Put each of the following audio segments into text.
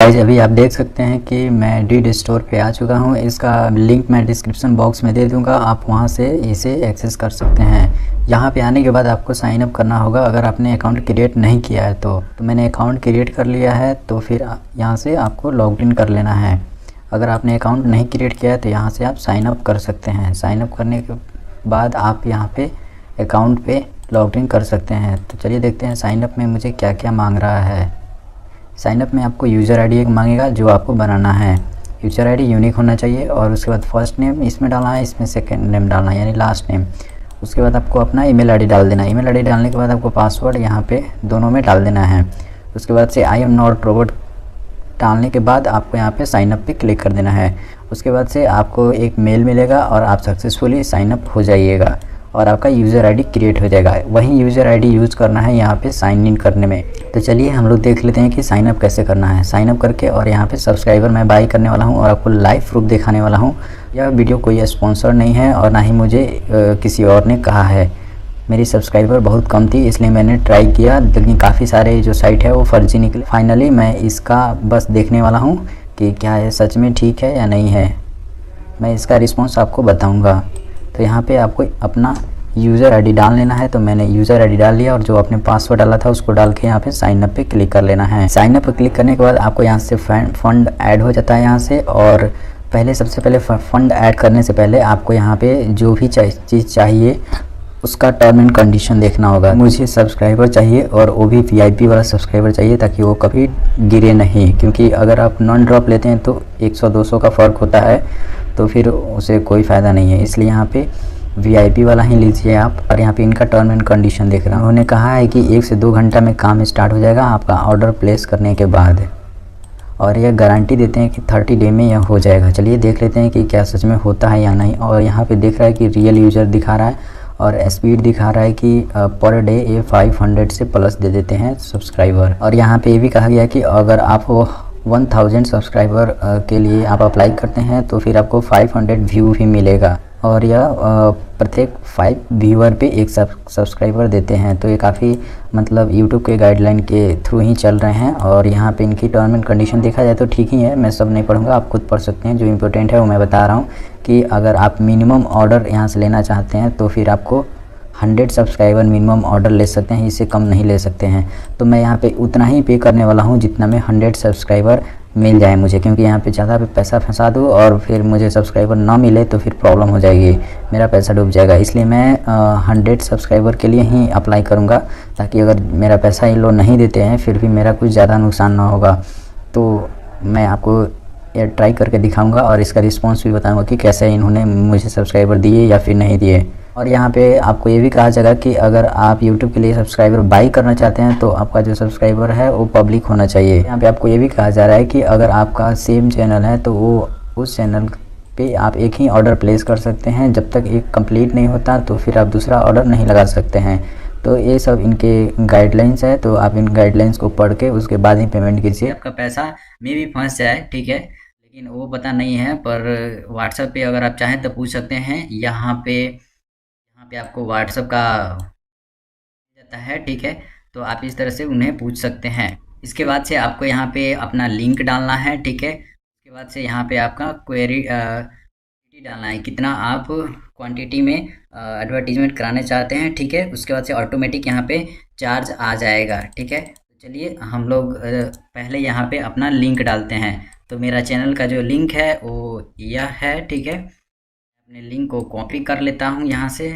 Guys अभी आप देख सकते हैं कि मैं डीड स्टोर पे आ चुका हूं। इसका लिंक मैं डिस्क्रिप्शन बॉक्स में दे दूंगा, आप वहां से इसे एक्सेस कर सकते हैं। यहां पे आने के बाद आपको साइन अप करना होगा अगर आपने अकाउंट क्रिएट नहीं किया है तो मैंने अकाउंट क्रिएट कर लिया है। तो फिर यहां से आपको लॉग इन कर लेना है। अगर आपने अकाउंट नहीं क्रिएट किया है तो यहाँ से आप साइन अप कर सकते हैं। साइन अप करने के बाद आप यहाँ पे अकाउंट पे लॉग इन कर सकते हैं। तो चलिए देखते हैं साइन अप में मुझे क्या क्या मांग रहा है। साइन अप में आपको यूज़र आईडी एक मांगेगा जो आपको बनाना है। यूज़र आईडी यूनिक होना चाहिए और उसके बाद फर्स्ट नेम इसमें डालना है, इसमें सेकंड नेम डालना है यानी लास्ट नेम। उसके बाद आपको अपना ईमेल आईडी डाल देना है। ईमेल आईडी डालने के बाद आपको पासवर्ड यहाँ पे दोनों में डाल देना है। उसके बाद से आई एम नॉट रोबोट डालने के बाद आपको यहाँ पे साइन अप पे क्लिक कर देना है। उसके बाद से आपको एक मेल मिलेगा और आप सक्सेसफुली साइन अप हो जाइएगा और आपका यूज़र आईडी क्रिएट हो जाएगा। वही यूज़र आईडी यूज़ करना है यहाँ पे साइन इन करने में। तो चलिए हम लोग देख लेते हैं कि साइन अप कैसे करना है। साइन अप करके और यहाँ पे सब्सक्राइबर मैं बाई करने वाला हूँ और आपको लाइव प्रूफ दिखाने वाला हूँ। यह वीडियो कोई स्पॉन्सर नहीं है और ना ही मुझे किसी और ने कहा है। मेरी सब्सक्राइबर बहुत कम थी इसलिए मैंने ट्राई किया, लेकिन काफ़ी सारे जो साइट है वो फर्जी निकले। फाइनली मैं इसका बस देखने वाला हूँ कि क्या ये सच में ठीक है या नहीं है। मैं इसका रिस्पॉन्स आपको बताऊँगा। तो यहाँ पे आपको अपना यूज़र आईडी डाल लेना है। तो मैंने यूज़र आईडी डाल लिया और जो आपने पासवर्ड डाला था उसको डाल के यहाँ पे साइन अप पे क्लिक कर लेना है। साइन अप पे क्लिक करने के बाद आपको यहाँ से फंड ऐड हो जाता है यहाँ से। और पहले सबसे पहले फंड ऐड करने से पहले आपको यहाँ पे जो भी चीज़ चाहिए उसका टर्म एंड कंडीशन देखना होगा। मुझे सब्सक्राइबर चाहिए और वो भी वीआईपी वाला सब्सक्राइबर चाहिए ताकि वो कभी गिरे नहीं, क्योंकि अगर आप नॉन ड्रॉप लेते हैं तो 100-200 का फ़र्क होता है तो फिर उसे कोई फ़ायदा नहीं है। इसलिए यहाँ पे वीआईपी वाला ही लीजिए आप। और यहाँ पे इनका टर्म एंड कंडीशन देख रहा हूँ। उन्होंने कहा है कि 1 से 2 घंटा में काम स्टार्ट हो जाएगा आपका ऑर्डर प्लेस करने के बाद, और यह गारंटी देते हैं कि 30 डे में यह हो जाएगा। चलिए देख लेते हैं कि क्या सच में होता है या नहीं। और यहाँ पे देख रहा है कि रियल यूज़र दिखा रहा है और स्पीड दिखा रहा है कि पर डे ये 500 से प्लस दे देते हैं सब्सक्राइबर। और यहाँ पे ये भी कहा गया कि अगर आप 1000 सब्सक्राइबर के लिए आप अप्लाई करते हैं तो फिर आपको 500 व्यू भी मिलेगा। और यह प्रत्येक 5 व्यूअर पे एक सब्सक्राइबर देते हैं। तो ये काफ़ी मतलब यूट्यूब के गाइडलाइन के थ्रू ही चल रहे हैं। और यहाँ पे इनकी टर्म एंड कंडीशन देखा जाए तो ठीक ही है। मैं सब नहीं पढ़ूंगा, आप खुद पढ़ सकते हैं। जो इम्पोर्टेंट है वो मैं बता रहा हूँ कि अगर आप मिनिमम ऑर्डर यहाँ से लेना चाहते हैं तो फिर आपको 100 सब्सक्राइबर मिनिमम ऑर्डर ले सकते हैं, इससे कम नहीं ले सकते हैं। तो मैं यहाँ पे उतना ही पे करने वाला हूँ जितना में 100 सब्सक्राइबर मिल जाए मुझे, क्योंकि यहाँ पे ज़्यादा पैसा फंसा दूँ और फिर मुझे सब्सक्राइबर ना मिले तो फिर प्रॉब्लम हो जाएगी, मेरा पैसा डूब जाएगा। इसलिए मैं 100 सब्सक्राइबर के लिए ही अप्लाई करूँगा, ताकि अगर मेरा पैसा ये लोग नहीं देते हैं फिर भी मेरा कुछ ज़्यादा नुकसान ना होगा। तो मैं आपको ये ट्राई करके दिखाऊंगा और इसका रिस्पांस भी बताऊंगा कि कैसे इन्होंने मुझे सब्सक्राइबर दिए या फिर नहीं दिए। और यहाँ पे आपको ये भी कहा जाएगा कि अगर आप YouTube के लिए सब्सक्राइबर बाई करना चाहते हैं तो आपका जो सब्सक्राइबर है वो पब्लिक होना चाहिए। यहाँ पे आपको ये भी कहा जा रहा है कि अगर आपका सेम चैनल है तो वो उस चैनल पे आप एक ही ऑर्डर प्लेस कर सकते हैं। जब तक एक कंप्लीट नहीं होता तो फिर आप दूसरा ऑर्डर नहीं लगा सकते हैं। तो ये सब इनके गाइडलाइंस है, तो आप इन गाइडलाइंस को पढ़ के उसके बाद ही पेमेंट कीजिए। आपका पैसा में भी फंस जाए ठीक है, लेकिन वो पता नहीं है। पर व्हाट्सएप पे अगर आप चाहें तो पूछ सकते हैं। यहाँ पे आपको व्हाट्सएप का जाता है ठीक है, तो आप इस तरह से उन्हें पूछ सकते हैं। इसके बाद से आपको यहाँ पे अपना लिंक डालना है ठीक है। उसके बाद से यहाँ पे आपका क्वेरी डालना है, कितना आप क्वांटिटी में एडवर्टीजमेंट कराने चाहते हैं ठीक है। उसके बाद से ऑटोमेटिक यहाँ पे चार्ज आ जाएगा ठीक है। तो चलिए हम लोग पहले यहाँ पे अपना लिंक डालते हैं। तो मेरा चैनल का जो लिंक है वो यह है ठीक है। अपने लिंक को कॉपी कर लेता हूँ यहाँ से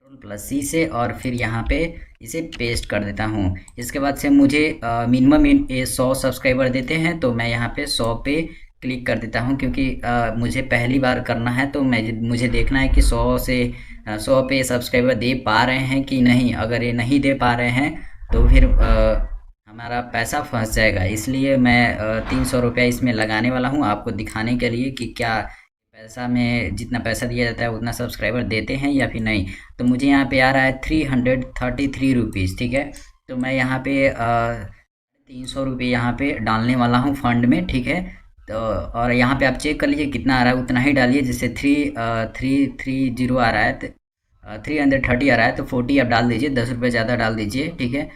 Ctrl+C से, और फिर यहाँ पे इसे पेस्ट कर देता हूँ। इसके बाद से मुझे मिनिमम 100 सब्सक्राइबर देते हैं तो मैं यहाँ पे 100 पे क्लिक कर देता हूँ, क्योंकि मुझे पहली बार करना है तो मुझे देखना है कि 100 पे सब्सक्राइबर दे पा रहे हैं कि नहीं। अगर ये नहीं दे पा रहे हैं तो फिर हमारा पैसा फंस जाएगा। इसलिए मैं 300 रुपया इसमें लगाने वाला हूँ आपको दिखाने के लिए कि क्या पैसा में जितना पैसा दिया जाता है उतना सब्सक्राइबर देते हैं या फिर नहीं। तो मुझे यहाँ पे आ रहा है 333 रुपीज़ ठीक है। तो मैं यहाँ पे 300 रुपये यहाँ पे डालने वाला हूँ फंड में ठीक है। तो और यहाँ पे आप चेक कर लीजिए कितना आ रहा है, उतना ही डालिए। जैसे 330 आ रहा है 330 आ रहा है तो 40 आप डाल दीजिए, 10 रुपये ज़्यादा डाल दीजिए ठीक है।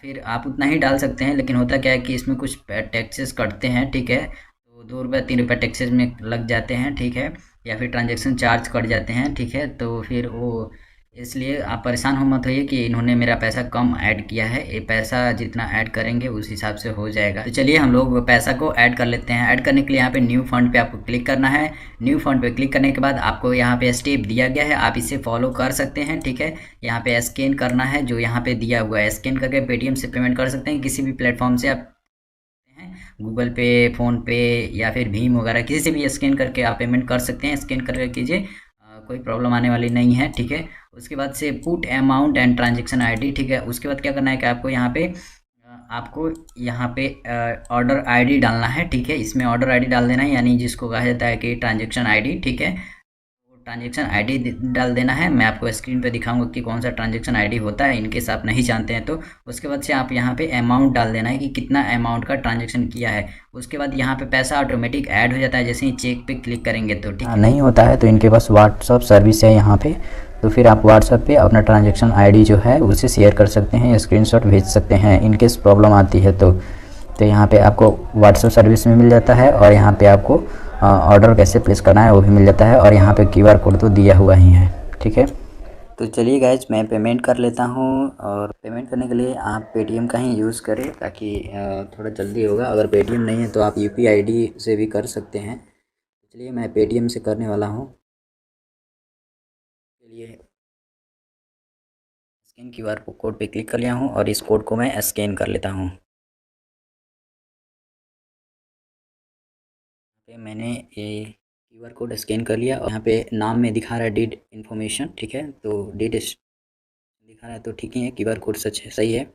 फिर आप उतना ही डाल सकते हैं, लेकिन होता क्या है कि इसमें कुछ टैक्सेस कटते हैं, ठीक है। तो 2 रुपये 3 रुपये टैक्सेस में लग जाते हैं, ठीक है, या फिर ट्रांजैक्शन चार्ज कट जाते हैं, ठीक है। तो फिर वो इसलिए आप परेशान हो मत होइए कि इन्होंने मेरा पैसा कम ऐड किया है, ये पैसा जितना ऐड करेंगे उस हिसाब से हो जाएगा। तो चलिए हम लोग पैसा को ऐड कर लेते हैं। ऐड करने के लिए यहाँ पे न्यू फंड पे आपको क्लिक करना है। न्यू फंड पे क्लिक करने के बाद आपको यहाँ पे स्टेप दिया गया है, आप इसे फॉलो कर सकते हैं, ठीक है। यहाँ पे स्कैन करना है जो यहाँ पे दिया हुआ है, स्कैन करके पेटीएम से पेमेंट कर सकते हैं, किसी भी प्लेटफॉर्म से आप गूगल पे, फ़ोन पे या फिर भीम वगैरह किसी से भी स्कैन करके आप पेमेंट कर सकते हैं। स्कैन करके कीजिए, कोई प्रॉब्लम आने वाली नहीं है, ठीक है। उसके बाद से put amount and transaction ID, ठीक है। उसके बाद क्या करना है कि आपको यहाँ पे ऑर्डर आईडी डालना है, ठीक है। इसमें ऑर्डर आईडी डाल देना है, यानी जिसको कहा जाता है कि ट्रांजैक्शन आईडी, ठीक है। ट्रांजैक्शन आईडी डाल देना है। मैं आपको स्क्रीन पे दिखाऊंगा कि कौन सा ट्रांजैक्शन आईडी होता है, इनकेस आप नहीं जानते हैं तो। उसके बाद से आप यहाँ पे अमाउंट डाल देना है कि कितना अमाउंट का ट्रांजैक्शन किया है। उसके बाद यहाँ पे पैसा ऑटोमेटिक ऐड हो जाता है जैसे ही चेक पे क्लिक करेंगे तो, ठीक है। नहीं होता है तो इनके पास व्हाट्सअप सर्विस है यहाँ पे, तो फिर आप व्हाट्सअप पे अपना ट्रांजैक्शन आईडी जो है उसे शेयर कर सकते हैं, स्क्रीनशॉट भेज सकते हैं इनकेस प्रॉब्लम आती है तो यहाँ पे आपको व्हाट्सअप सर्विस में मिल जाता है, और यहाँ पे आपको ऑर्डर कैसे प्लेस करना है वो भी मिल जाता है, और यहाँ पे क्यूआर कोड तो दिया हुआ ही है, ठीक है। तो चलिए गाइज मैं पेमेंट कर लेता हूँ, और पेमेंट करने के लिए आप पेटीएम का ही यूज़ करें ताकि थोड़ा जल्दी होगा। अगर पेटीएम नहीं है तो आप यूपीआई आईडी से भी कर सकते हैं। चलिए मैं पेटीएम से करने वाला हूँ। चलिए स्कैन क्यूआर कोड पे क्लिक कर लिया हूँ, और इस कोड को मैं स्कैन कर लेता हूँ। मैंने ये क्यूआर कोड स्कैन कर लिया, और यहाँ पे नाम में दिखा रहा है डीड इन्फॉर्मेशन, ठीक है। तो डीड दिखा रहा है तो ठीक ही है, क्यूआर कोड सच है, सही है।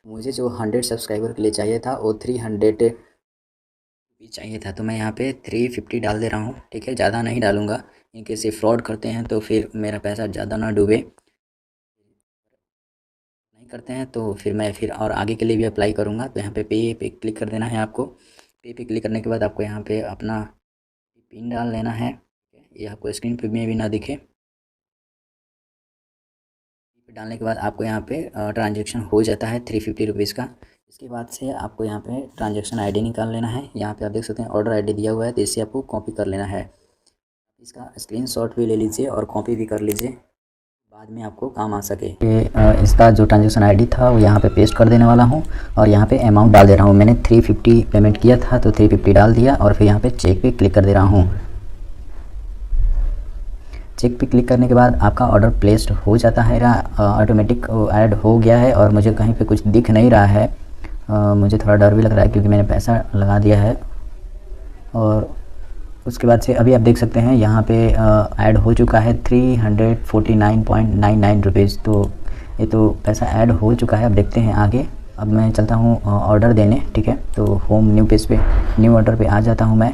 मुझे जो 100 सब्सक्राइबर के लिए चाहिए था वो 300 भी चाहिए था, तो मैं यहाँ पे 350 डाल दे रहा हूँ, ठीक है। ज़्यादा नहीं डालूँगा, इनकेस ये फ्रॉड करते हैं तो फिर मेरा पैसा ज़्यादा ना डूबे। नहीं करते हैं तो फिर मैं और आगे के लिए भी अप्लाई करूँगा। तो यहाँ पे पे क्लिक कर देना है आपको। पे क्लिक करने के बाद आपको यहाँ पे अपना पिन डाल लेना है, ये आपको स्क्रीन पे में भी ना दिखे। डालने के बाद आपको यहाँ पे ट्रांजैक्शन हो जाता है 350 रुपीज़ का। इसके बाद से आपको यहाँ पे ट्रांजैक्शन आईडी निकाल लेना है। यहाँ पे आप देख सकते हैं ऑर्डर आईडी दिया हुआ है, तो इसे आपको कॉपी कर लेना है। इसका स्क्रीनशॉट भी ले लीजिए और कॉपी भी कर लीजिए, बाद में आपको काम आ सके। इसका जो ट्रांजैक्शन आईडी था वो यहाँ पे पेस्ट कर देने वाला हूँ, और यहाँ पे अमाउंट डाल दे रहा हूँ। मैंने 350 पेमेंट किया था तो 350 डाल दिया, और फिर यहाँ पे चेक पे क्लिक कर दे रहा हूँ। चेक पे क्लिक करने के बाद आपका ऑर्डर प्लेस्ड हो जाता है, ऑटोमेटिक ऐड हो गया है, और मुझे कहीं पे कुछ दिख नहीं रहा है। मुझे थोड़ा डर भी लग रहा है क्योंकि मैंने पैसा लगा दिया है। और उसके बाद से अभी आप देख सकते हैं यहाँ पे ऐड हो चुका है 349.99 रुपीज़। तो ये तो पैसा ऐड हो चुका है। अब देखते हैं आगे। अब मैं चलता हूँ ऑर्डर देने, ठीक है। तो होम न्यू पेज पे न्यू ऑर्डर पे आ जाता हूँ मैं,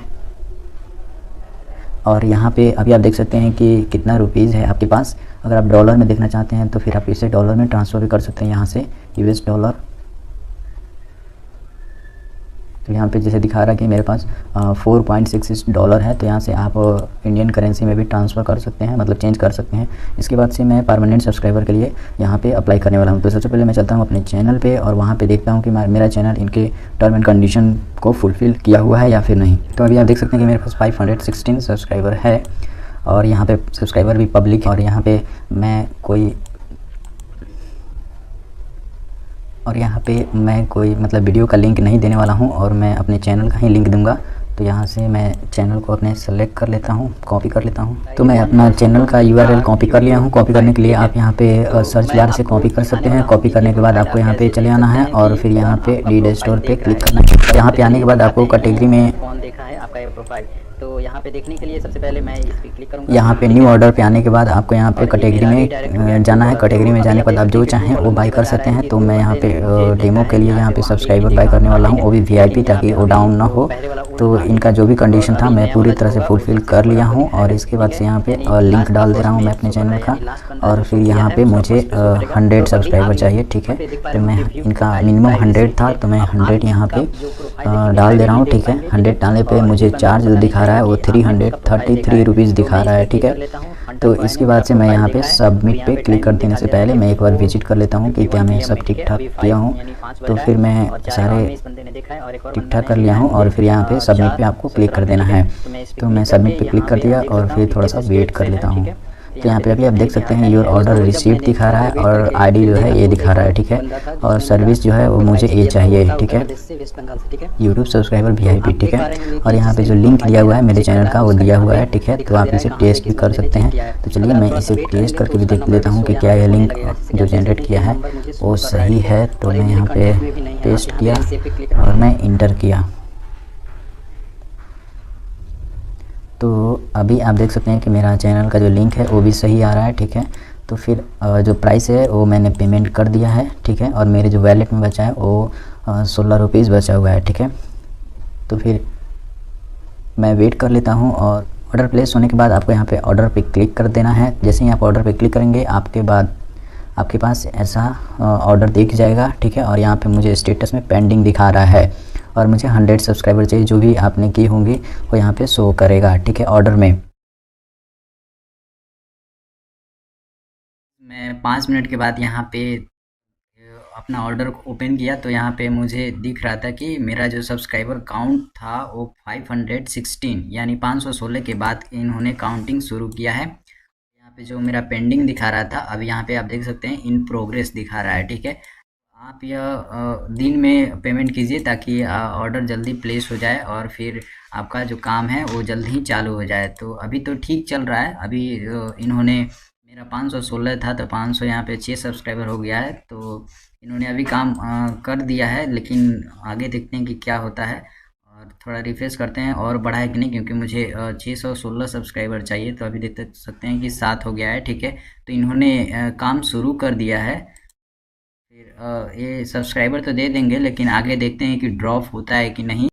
और यहाँ पे अभी आप देख सकते हैं कि कितना रुपीज़ है आपके पास। अगर आप डॉलर में देखना चाहते हैं तो फिर आप इसे डॉलर में ट्रांसफ़र भी कर सकते हैं, यहाँ से यूएस डॉलर। तो यहाँ पे जैसे दिखा रहा है कि मेरे पास 4.66 डॉलर है, तो यहाँ से आप इंडियन करेंसी में भी ट्रांसफ़र कर सकते हैं, मतलब चेंज कर सकते हैं। इसके बाद से मैं परमानेंट सब्सक्राइबर के लिए यहाँ पे अप्लाई करने वाला हूँ। तो सबसे पहले मैं चलता हूँ अपने चैनल पे, और वहाँ पे देखता हूँ कि मेरा चैनल इनके टर्म एंड कंडीशन को फुलफ़िल किया हुआ है या फिर नहीं। तो अभी आप देख सकते हैं कि मेरे पास 516 सब्सक्राइबर है, और यहाँ पर सब्सक्राइबर भी पब्लिक, और यहाँ पर मैं कोई मतलब वीडियो का लिंक नहीं देने वाला हूं, और मैं अपने चैनल का ही लिंक दूंगा। तो यहाँ से मैं चैनल को अपने सेलेक्ट कर लेता हूं, कॉपी कर लेता हूं। तो मैं अपना चैनल का यूआरएल कॉपी कर लिया हूं। कॉपी करने के लिए आप यहाँ पे सर्च बार से कॉपी कर सकते हैं। कॉपी करने के बाद आपको यहाँ पे चले आना है, और फिर यहाँ पे डीड स्टोर पे क्लिक करना है। यहाँ पे आने के बाद आपको कैटेगरी में कौन देखा है आपका प्रोफाइल, तो यहाँ पे देखने के लिए सबसे पहले मैं इस पर क्लिक करूँगा। यहाँ पे न्यू ऑर्डर पे आने के बाद आपको यहाँ पे कैटेगरी में जाना है। कैटेगरी में जाने के बाद आप जो चाहें वो बाय कर सकते हैं। तो मैं यहाँ पे डेमो के लिए यहाँ पे सब्सक्राइबर बाय करने वाला हूँ, वो भी वीआईपी, ताकि वो डाउन ना हो। तो इनका जो भी कंडीशन था मैं पूरी तरह से फुलफ़िल कर लिया हूँ, और इसके बाद से यहाँ पे लिंक डाल दे रहा हूँ मैं अपने चैनल का। और फिर यहाँ पे मुझे 100 सब्सक्राइबर चाहिए, ठीक है। तो मैं इनका मिनिमम 100 था, तो मैं 100 यहाँ पे डाल दे रहा हूँ, ठीक है। 100 डालने पे मुझे चार्ज जो दिखा रहा है वो 333 रुपीज़ दिखा रहा है, ठीक है। तो इसके बाद से मैं यहाँ पे सबमिट पे क्लिक कर देने से पहले मैं एक बार विजिट कर लेता हूँ कि क्या मैं सब ठीक ठाक किया हूँ। तो फिर मैं सारे ठीक ठाक कर लिया हूँ और फिर यहाँ पे सबमिट पे आपको क्लिक कर देना है। तो मैं सबमिट पे क्लिक कर दिया और फिर थोड़ा सा वेट कर लेता हूँ। तो यहाँ पे अभी आप देख सकते हैं योर ऑर्डर रिसीव्ड दिखा रहा है और आईडी जो है ये दिखा रहा है, ठीक है। और सर्विस जो है वो मुझे ये चाहिए, ठीक है, यूट्यूब सब्सक्राइबर VIP, ठीक है। और यहाँ पे जो लिंक दिया हुआ है मेरे चैनल का वो दिया हुआ है, ठीक है। तो आप इसे टेस्ट भी कर सकते हैं। तो चलिए मैं इसे टेस्ट करके भी देख लेता हूँ कि क्या यह लिंक जो जनरेट किया है वो सही है। तो मैं यहाँ पे पेस्ट किया और मैं इंटर किया। तो अभी आप देख सकते हैं कि मेरा चैनल का जो लिंक है वो भी सही आ रहा है, ठीक है। तो फिर जो प्राइस है वो मैंने पेमेंट कर दिया है, ठीक है। और मेरे जो वैलेट में बचा है वो 16 रुपीज़ बचा हुआ है, ठीक है। तो फिर मैं वेट कर लेता हूँ और ऑर्डर प्लेस होने के बाद आपको यहाँ पे ऑर्डर पे क्लिक कर देना है। जैसे ही आप ऑर्डर पे क्लिक करेंगे आपके पास ऐसा ऑर्डर दिख जाएगा, ठीक है। और यहाँ पे मुझे स्टेटस में पेंडिंग दिखा रहा है और मुझे 100 सब्सक्राइबर चाहिए, जो भी आपने की होंगी वो यहाँ पे शो करेगा, ठीक है, ऑर्डर में। मैं 5 मिनट के बाद यहाँ पे अपना ऑर्डर ओपन किया तो यहाँ पे मुझे दिख रहा था कि मेरा जो सब्सक्राइबर काउंट था वो 516 यानी 516 के बाद इन्होंने काउंटिंग शुरू किया है। यहाँ पे जो मेरा पेंडिंग दिखा रहा था अब यहाँ पे आप देख सकते हैं इन प्रोग्रेस दिखा रहा है, ठीक है। आप यह दिन में पेमेंट कीजिए ताकि ऑर्डर जल्दी प्लेस हो जाए और फिर आपका जो काम है वो जल्दी ही चालू हो जाए। तो अभी तो ठीक चल रहा है। अभी इन्होंने मेरा 516 था तो 500 यहाँ पे 6 सब्सक्राइबर हो गया है। तो इन्होंने अभी काम कर दिया है, लेकिन आगे देखते हैं कि क्या होता है। और थोड़ा रिफ्रेश करते हैं और बढ़ाए कि नहीं, क्योंकि मुझे 616 सब्सक्राइबर चाहिए। तो अभी देख सकते हैं कि 7 हो गया है, ठीक है। तो इन्होंने काम शुरू कर दिया है। फिर ये सब्सक्राइबर तो दे देंगे, लेकिन आगे देखते हैं कि ड्रॉप होता है कि नहीं।